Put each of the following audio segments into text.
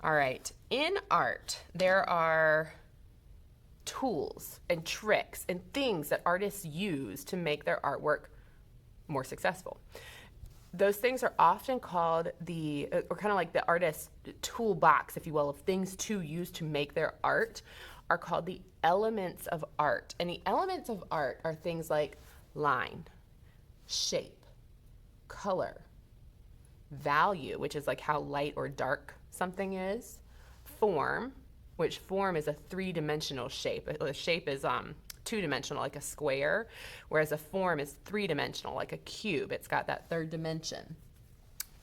All right. In art, there are tools and tricks and things that artists use to make their artwork more successful. Those things are often called or kind of like the artist's toolbox, if you will, of things to use to make their art, are called the elements of art. And the elements of art are things like line, shape, color, value, which is like how light or dark something is, form, which form is a three-dimensional shape. A shape is two-dimensional, like a square, whereas a form is three-dimensional, like a cube. It's got that third dimension.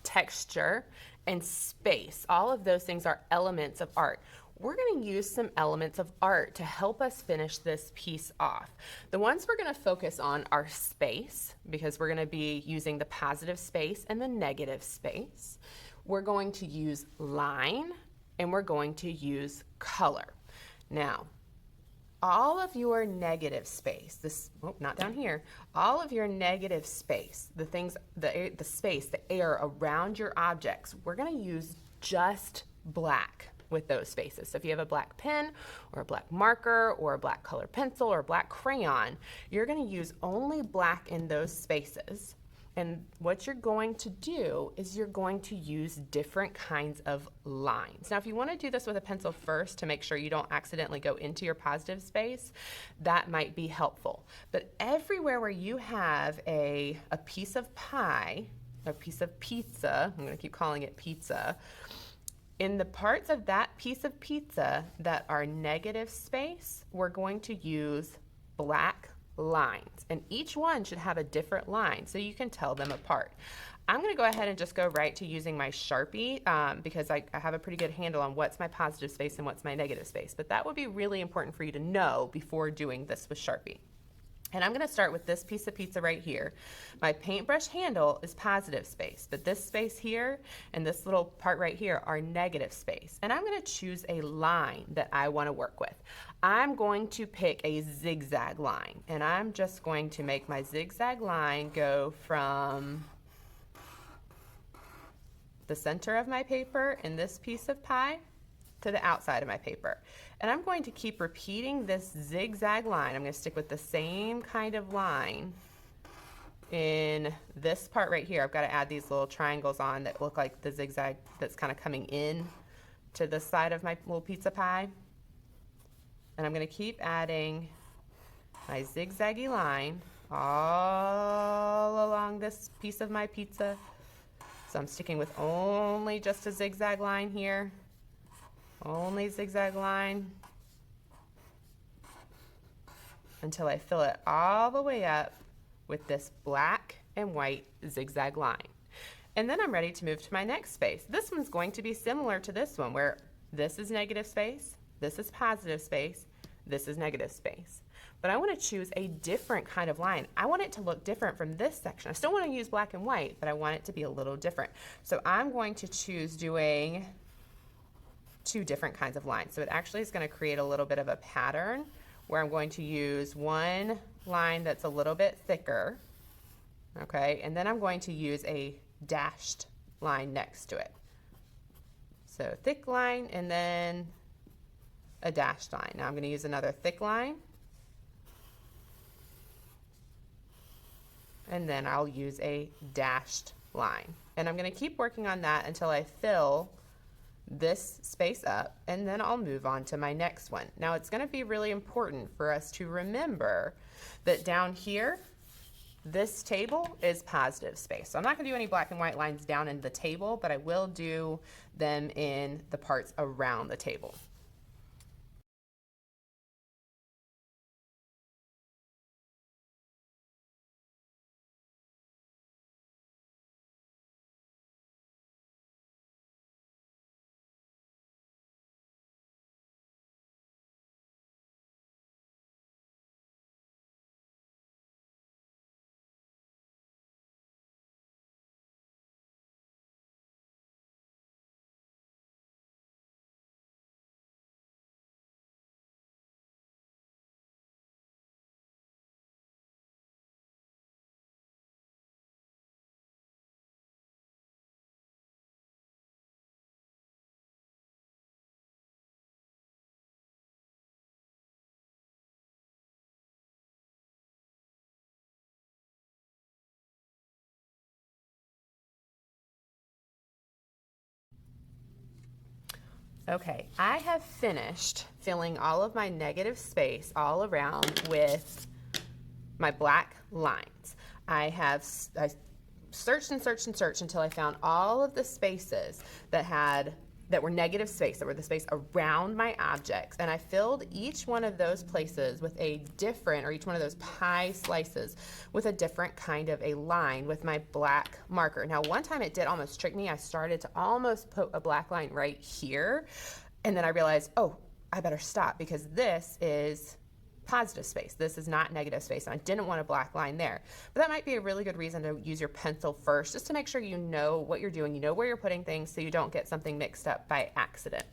Texture and space, all of those things are elements of art. We're going to use some elements of art to help us finish this piece off. The ones we're going to focus on are space, because we're going to be using the positive space and the negative space. We're going to use line, and we're going to use color. Now, all of your negative space, not down here, all of your negative space, the things, the space, the air around your objects, we're going to use just black with those spaces. So if you have a black pen or a black marker or a black color pencil or a black crayon, you're going to use only black in those spaces. And what you're going to do is you're going to use different kinds of lines. Now, if you want to do this with a pencil first to make sure you don't accidentally go into your positive space, that might be helpful. But everywhere where you have a piece of pie, a piece of pizza, I'm going to keep calling it pizza, in the parts of that piece of pizza that are negative space, we're going to use black lines, and each one should have a different line so you can tell them apart. I'm going to go ahead and just go right to using my Sharpie because I have a pretty good handle on what's my positive space and what's my negative space, but that would be really important for you to know before doing this with Sharpie. And I'm going to start with this piece of pizza right here. My paintbrush handle is positive space, but this space here and this little part right here are negative space. And I'm going to choose a line that I want to work with. I'm going to pick a zigzag line, and I'm just going to make my zigzag line go from the center of my paper in this piece of pie to the outside of my paper. And I'm going to keep repeating this zigzag line. I'm going to stick with the same kind of line in this part right here. I've got to add these little triangles on that look like the zigzag that's kind of coming in to the side of my little pizza pie. And I'm going to keep adding my zigzaggy line all along this piece of my pizza. So I'm sticking with only just a zigzag line here. Only zigzag line until I fill it all the way up with this black and white zigzag line. And then I'm ready to move to my next space. This one's going to be similar to this one, where this is negative space, this is positive space, this is negative space. But I want to choose a different kind of line. I want it to look different from this section. I still want to use black and white, but I want it to be a little different. So I'm going to choose doing two different kinds of lines. So it actually is going to create a little bit of a pattern where I'm going to use one line that's a little bit thicker, okay, and then I'm going to use a dashed line next to it. So thick line and then a dashed line. Now I'm going to use another thick line, and then I'll use a dashed line. And I'm going to keep working on that until I fill this space up, and then I'll move on to my next one. Now it's going to be really important for us to remember that down here, this table is positive space. So I'm not going to do any black and white lines down in the table, but I will do them in the parts around the table. Okay, I have finished filling all of my negative space all around with my black lines. I searched and searched and searched until I found all of the spaces that were negative space, that were the space around my objects. And I filled each one of those places with a different, or each one of those pie slices with a different kind of a line with my black marker. Now, one time it did almost trick me. I started to almost put a black line right here. And then I realized, oh, I better stop because this is positive space. This is not negative space. And I didn't want a black line there. But that might be a really good reason to use your pencil first, just to make sure you know what you're doing, you know where you're putting things so you don't get something mixed up by accident.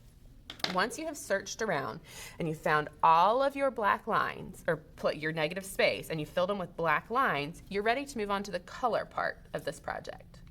Once you have searched around and you found all of your black lines, or put your negative space, and you filled them with black lines, you're ready to move on to the color part of this project.